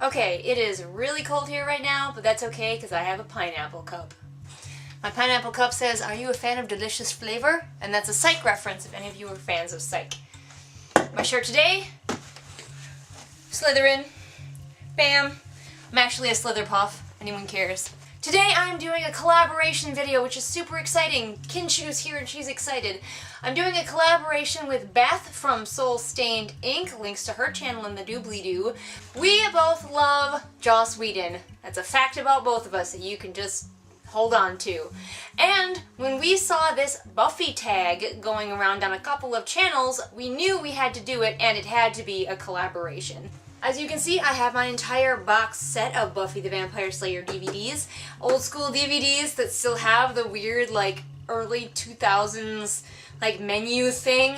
Okay, it is really cold here right now, but that's okay because I have a pineapple cup. My pineapple cup says, "Are you a fan of delicious flavor?" And that's a Psych reference if any of you are fans of Psych. My shirt today, Slytherin. Bam. I'm actually a Slitherpuff, anyone cares. Today I'm doing a collaboration video, which is super exciting. Kinshu's here and she's excited. I'm doing a collaboration with Beth from Soul Stained Ink. Links to her channel in the doobly-doo. We both love Joss Whedon. That's a fact about both of us that you can just hold on to. And when we saw this Buffy tag going around on a couple of channels, we knew we had to do it and it had to be a collaboration. As you can see, I have my entire box set of Buffy the Vampire Slayer DVDs. Old school DVDs that still have the weird, like, early 2000s, like, menu thing.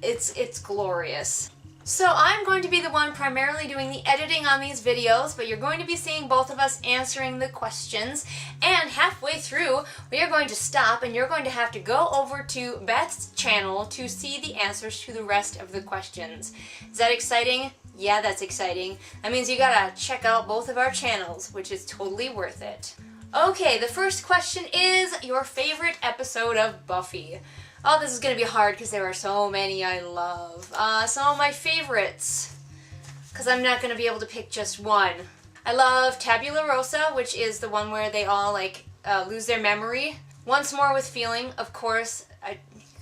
It's glorious. So I'm going to be the one primarily doing the editing on these videos, but you're going to be seeing both of us answering the questions. And halfway through, we are going to stop and you're going to have to go over to Beth's channel to see the answers to the rest of the questions. Is that exciting? Yeah, that's exciting. That means you gotta check out both of our channels, which is totally worth it. Okay, the first question is your favorite episode of Buffy. Oh, this is gonna be hard because there are so many I love. Some of my favorites, because I'm not gonna be able to pick just one. I love Tabula Rosa, which is the one where they all lose their memory. Once More with Feeling, of course.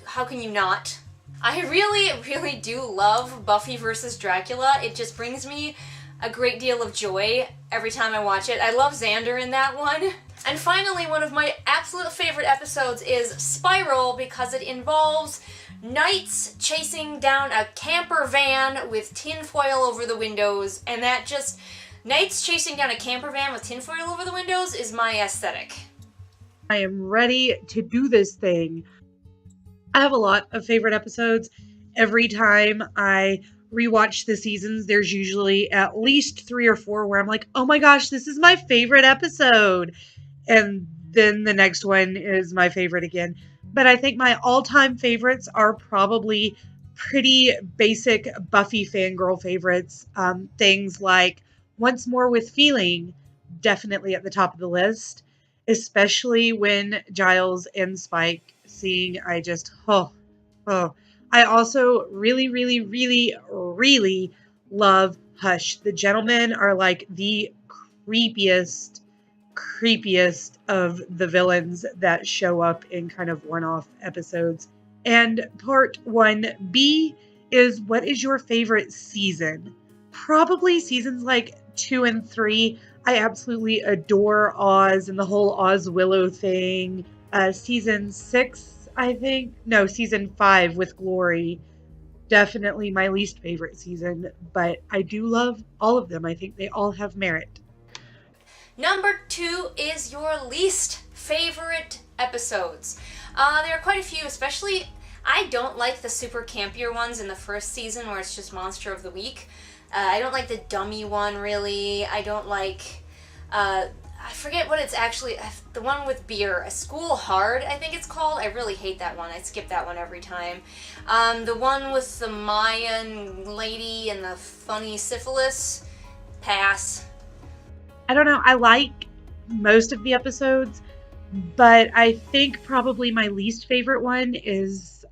How can you not? I really do love Buffy vs. Dracula. It just brings me a great deal of joy every time I watch it. I love Xander in that one. And finally, one of my absolute favorite episodes is Spiral because it involves knights chasing down a camper van with tinfoil over the windows, and that just... Knights chasing down a camper van with tinfoil over the windows is my aesthetic. I am ready to do this thing. I have a lot of favorite episodes. Every time I rewatch the seasons, there's usually at least 3 or 4 where I'm like, oh my gosh, this is my favorite episode. And then the next one is my favorite again. But I think my all-time favorites are probably pretty basic Buffy fangirl favorites. Things like Once More with Feeling, definitely at the top of the list. Especially when Giles and Spike sing, I just, oh. I also really love Hush. The gentlemen are like the creepiest of the villains that show up in kind of one-off episodes. And part 1B is, what is your favorite season? Probably seasons like 2 and 3. I absolutely adore Oz and the whole Oz Willow thing. Season 6, I think. No, season 5 with Glory. Definitely my least favorite season, but I do love all of them. I think they all have merit. Number 2 is your least favorite episodes. There are quite a few, especially I don't like the super campier ones in the first season where it's just Monster of the Week. I don't like the dummy one, really. I don't like, I forget what it's actually, the one with beer. A School Hard, I think it's called. I really hate that one. I skip that one every time. The one with the Mayan lady and the funny syphilis, pass. I don't know. I like most of the episodes, but I think probably my least favorite one is,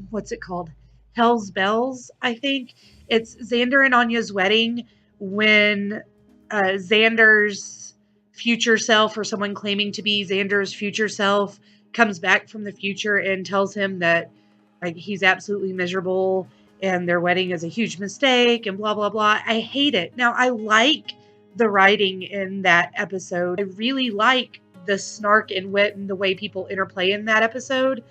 what's it called? Hell's Bells, I think. It's Xander and Anya's wedding when Xander's future self, or someone claiming to be Xander's future self, comes back from the future and tells him that he's absolutely miserable and their wedding is a huge mistake and blah, blah, blah. I hate it. Now, I like the writing in that episode. I really like the snark and wit and the way people interplay in that episode.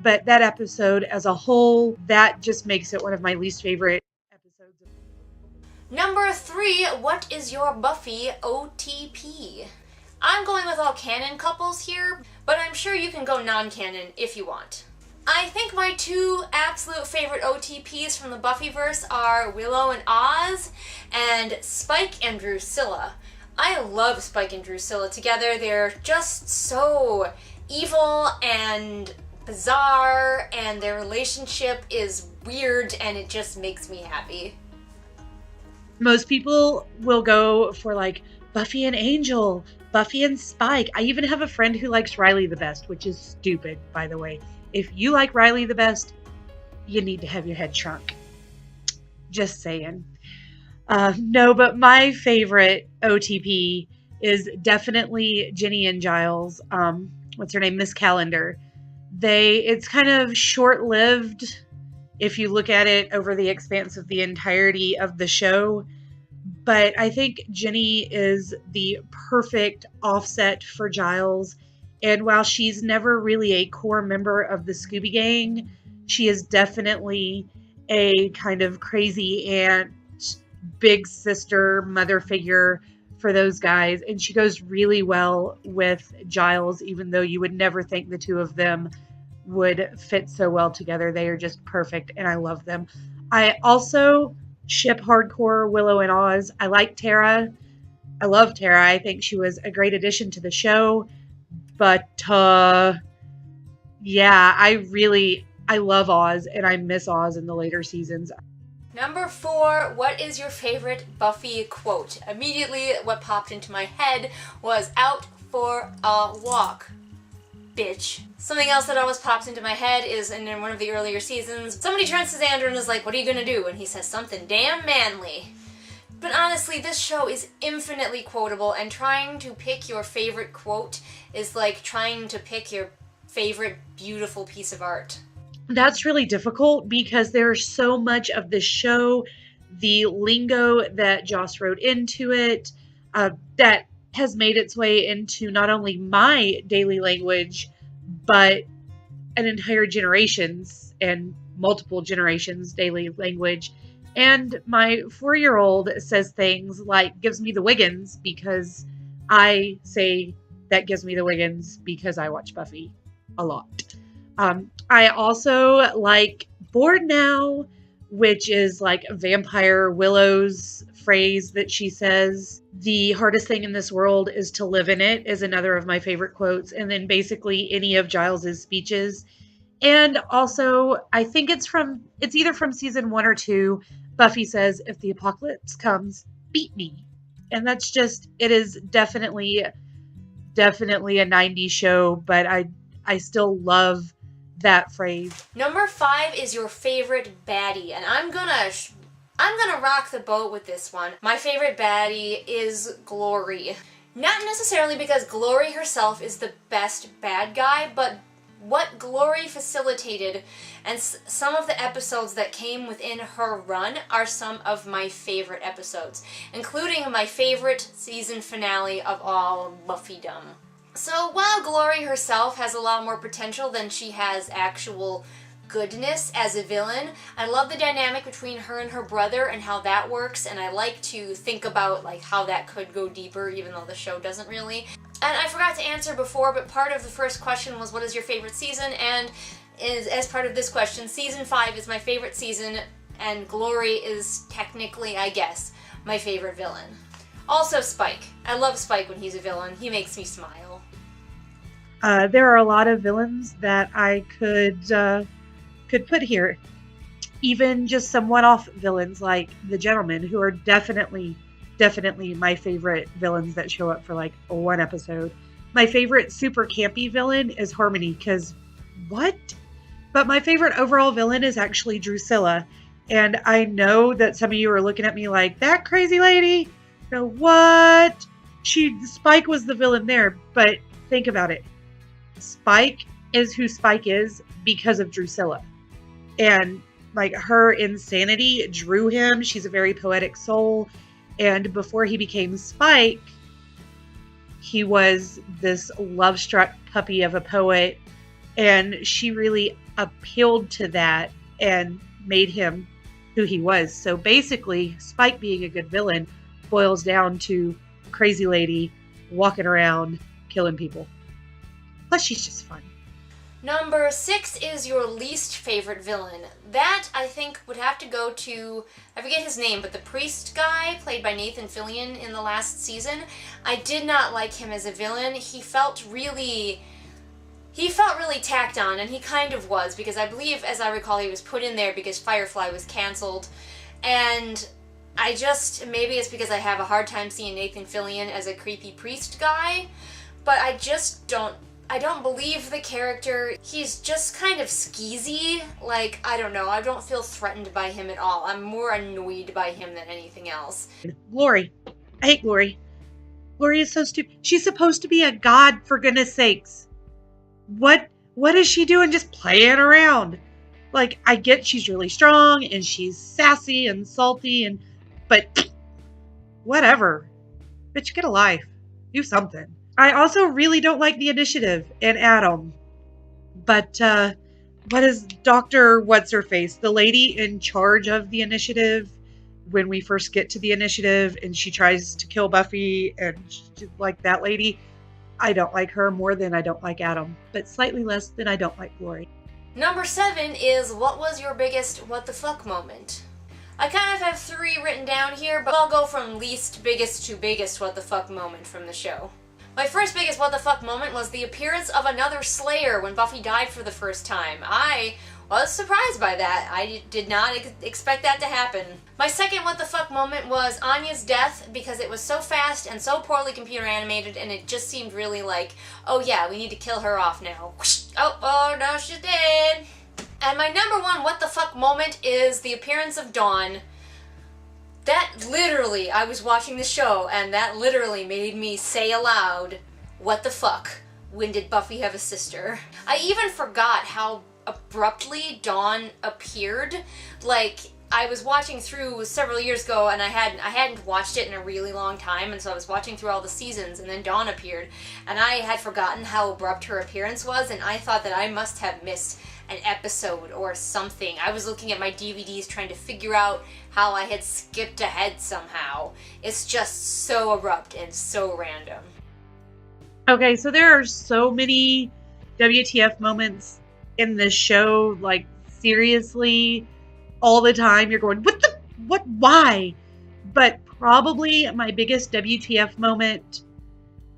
But that episode as a whole, that just makes it one of my least favorite episodes. Number 3, what is your Buffy OTP? I'm going with all canon couples here, but I'm sure you can go non-canon if you want. I think my 2 absolute favorite OTPs from the Buffyverse are Willow and Oz, and Spike and Drusilla. I love Spike and Drusilla together. They're just so evil and bizarre, and their relationship is weird, and it just makes me happy. Most people will go for like Buffy and Angel, Buffy and Spike. I even have a friend who likes Riley the best, which is stupid, by the way. If you like Riley the best, you need to have your head shrunk. Just saying. No, but my favorite OTP is definitely Ginny and Giles. What's her name? Miss Calendar. It's kind of short-lived if you look at it over the expanse of the entirety of the show. But I think Ginny is the perfect offset for Giles. And while she's never really a core member of the Scooby Gang, she is definitely a kind of crazy aunt, big sister, mother figure for those guys. And she goes really well with Giles, even though you would never think the two of them would fit so well together. They are just perfect, and I love them. I also ship hardcore Willow and Oz. I like Tara. I love Tara. I think she was a great addition to the show. But yeah, I love Oz, and I miss Oz in the later seasons. Number 4, what is your favorite Buffy quote? Immediately what popped into my head was "out for a walk, bitch." Something else that always pops into my head is in one of the earlier seasons, somebody turns to Xander and is like, "What are you gonna do?" And he says something damn manly. But honestly, this show is infinitely quotable, and trying to pick your favorite quote is like trying to pick your favorite beautiful piece of art. That's really difficult because there's so much of the show, the lingo that Joss wrote into it, that has made its way into not only my daily language, but an entire generation's and multiple generations' daily language. And my 4-year-old says things like, gives me the Wiggins, because I say that gives me the Wiggins because I watch Buffy a lot. I also like Bored Now, which is like Vampire Willow's phrase that she says. The hardest thing in this world is to live in it is another of my favorite quotes. And then basically any of Giles's speeches. And also, I think it's either from season 1 or 2. Buffy says, "If the apocalypse comes, beat me." And that's just, it is definitely a 90s show, but I still love that phrase. Number 5 is your favorite baddie, and I'm gonna rock the boat with this one. My favorite baddie is Glory. Not necessarily because Glory herself is the best bad guy, but what Glory facilitated and some of the episodes that came within her run are some of my favorite episodes, including my favorite season finale of all, Buffydom. So while Glory herself has a lot more potential than she has actual goodness as a villain, I love the dynamic between her and her brother and how that works, and I like to think about like how that could go deeper, even though the show doesn't really. And I forgot to answer before, but part of the first question was, what is your favorite season? And as part of this question, season 5 is my favorite season, and Glory is technically, I guess, my favorite villain. Also Spike. I love Spike when he's a villain. He makes me smile. There are a lot of villains that I could put here. Even just some one-off villains like the Gentlemen, who are definitely my favorite villains that show up for like one episode. My favorite super campy villain is Harmony, because what? But my favorite overall villain is actually Drusilla. And I know that some of you are looking at me like, that crazy lady? No, what? Spike was the villain there, but think about it. Spike is who Spike is because of Drusilla. And like her insanity drew him. She's a very poetic soul. And before he became Spike, he was this love-struck puppy of a poet. And she really appealed to that and made him who he was. So basically, Spike being a good villain boils down to crazy lady walking around killing people. Plus, she's just fun. Number 6 is your least favorite villain. That, I think, would have to go to, I forget his name, but the priest guy, played by Nathan Fillion in the last season. I did not like him as a villain. He felt really tacked on, and he kind of was, because I believe, as I recall, he was put in there because Firefly was canceled. And maybe it's because I have a hard time seeing Nathan Fillion as a creepy priest guy, but I don't believe the character. He's just kind of skeezy. Like, I don't know, I don't feel threatened by him at all. I'm more annoyed by him than anything else. Glory. I hate Glory. Glory is so stupid. She's supposed to be a god, for goodness sakes. What is she doing just playing around? Like, I get she's really strong and she's sassy and salty but whatever. Bitch, get a life. Do something. I also really don't like the initiative and Adam. But what is Dr. What's-Her-Face? The lady in charge of the initiative, when we first get to the initiative and she tries to kill Buffy, and like that lady, I don't like her more than I don't like Adam, but slightly less than I don't like Glory. Number 7 is, what was your biggest what the fuck moment? I kind of have 3 written down here, but I'll go from least biggest to biggest what the fuck moment from the show. My first biggest what the fuck moment was the appearance of another Slayer when Buffy died for the first time. I was surprised by that. I did not expect that to happen. My second what the fuck moment was Anya's death, because it was so fast and so poorly computer animated, and it just seemed really like, oh yeah, we need to kill her off now. Oh no, she's dead. And my number 1 what the fuck moment is the appearance of Dawn. That literally, I was watching the show, and that literally made me say aloud, what the fuck? When did Buffy have a sister? I even forgot how abruptly Dawn appeared. Like, I was watching through several years ago, and I hadn't watched it in a really long time, and so I was watching through all the seasons, and then Dawn appeared, and I had forgotten how abrupt her appearance was, and I thought that I must have missed an episode or something. I was looking at my DVDs trying to figure out how I had skipped ahead somehow. It's just so abrupt and so random. Okay, so there are so many WTF moments in this show, like, seriously, all the time. You're going, why? But probably my biggest WTF moment,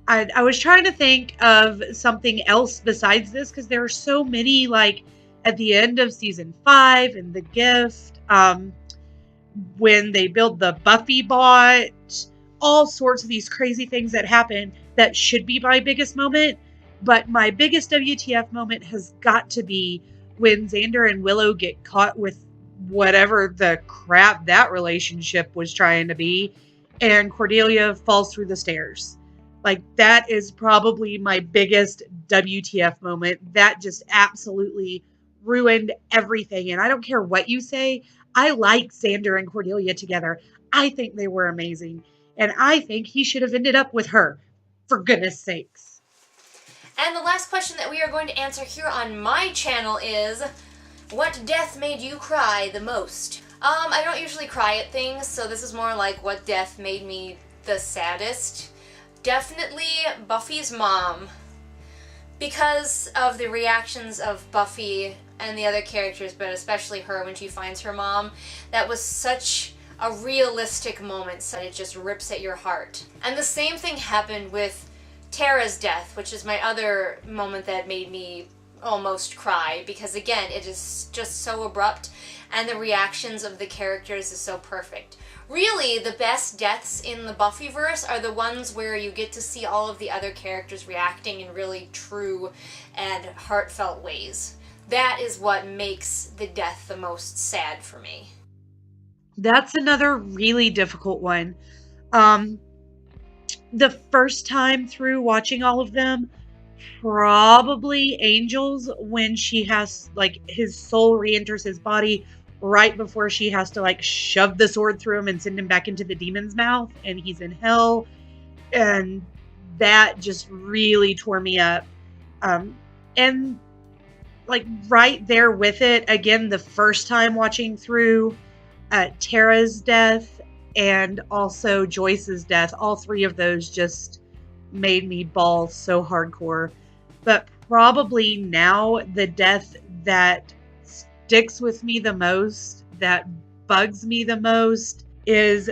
I was trying to think of something else besides this, because there are so many, like, at the end of season 5 and The Gift, when they build the Buffy bot, all sorts of these crazy things that happen that should be my biggest moment. But my biggest WTF moment has got to be when Xander and Willow get caught with whatever the crap that relationship was trying to be, and Cordelia falls through the stairs. Like, that is probably my biggest WTF moment. That just absolutely ruined everything. And I don't care what you say, I like Xander and Cordelia together. I think they were amazing. And I think he should have ended up with her, for goodness sakes. And the last question that we are going to answer here on my channel is, what death made you cry the most? I don't usually cry at things, so this is more like what death made me the saddest. Definitely Buffy's mom. Because of the reactions of Buffy and the other characters, but especially her when she finds her mom, that was such a realistic moment, so it just rips at your heart. And the same thing happened with Tara's death, which is my other moment that made me almost cry, because again, it is just so abrupt, and the reactions of the characters is so perfect. Really, the best deaths in the Buffyverse are the ones where you get to see all of the other characters reacting in really true and heartfelt ways. That is what makes the death the most sad for me. That's another really difficult one. The first time through watching all of them, probably Angel's, when she has, like, his soul re-enters his body right before she has to, like, shove the sword through him and send him back into the demon's mouth, and he's in hell, and that just really tore me up. And, like, right there with it, again, the first time watching through Tara's death and also Joyce's death, all 3 of those just made me bawl so hardcore. But probably now the death that sticks with me the most, that bugs me the most, is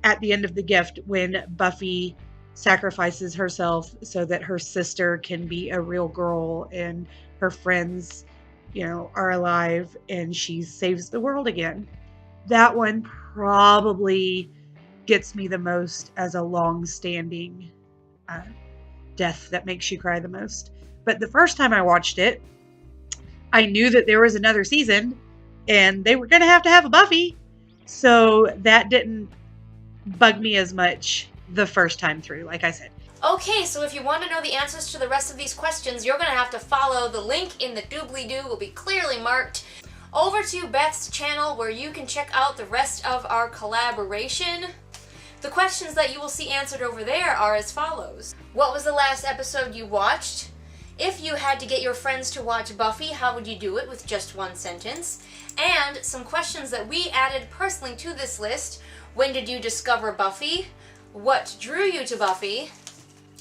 at the end of The Gift, when Buffy sacrifices herself so that her sister can be a real girl and her friends, are alive, and she saves the world again. that one probably gets me the most as a long-standing uh, death that makes you cry the most. But the first time I watched it, I knew that there was another season and they were going to have a Buffy. So that didn't bug me as much the first time through, like I said. Okay, so if you want to know the answers to the rest of these questions, you're going to have to follow the link in the doobly-doo. Will be clearly marked over to Beth's channel where you can check out the rest of our collaboration. The questions that you will see answered over there are as follows. What was the last episode you watched? If you had to get your friends to watch Buffy, how would you do it with just one sentence? And some questions that we added personally to this list. When did you discover Buffy? What drew you to Buffy?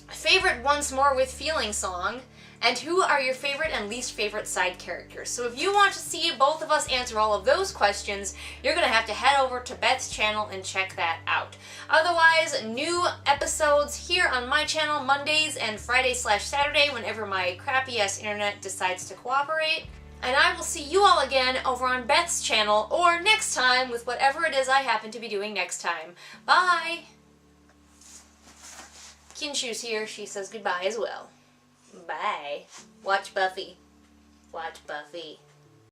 Favorite Once More with Feeling song? And who are your favorite and least favorite side characters? So if you want to see both of us answer all of those questions, you're going to have to head over to Beth's channel and check that out. Otherwise, new episodes here on my channel Mondays and Friday/Saturday whenever my crappy-ass internet decides to cooperate. And I will see you all again over on Beth's channel or next time with whatever it is I happen to be doing next time. Bye! Kinshu's here. She says goodbye as well. Bye. Watch Buffy. Watch Buffy.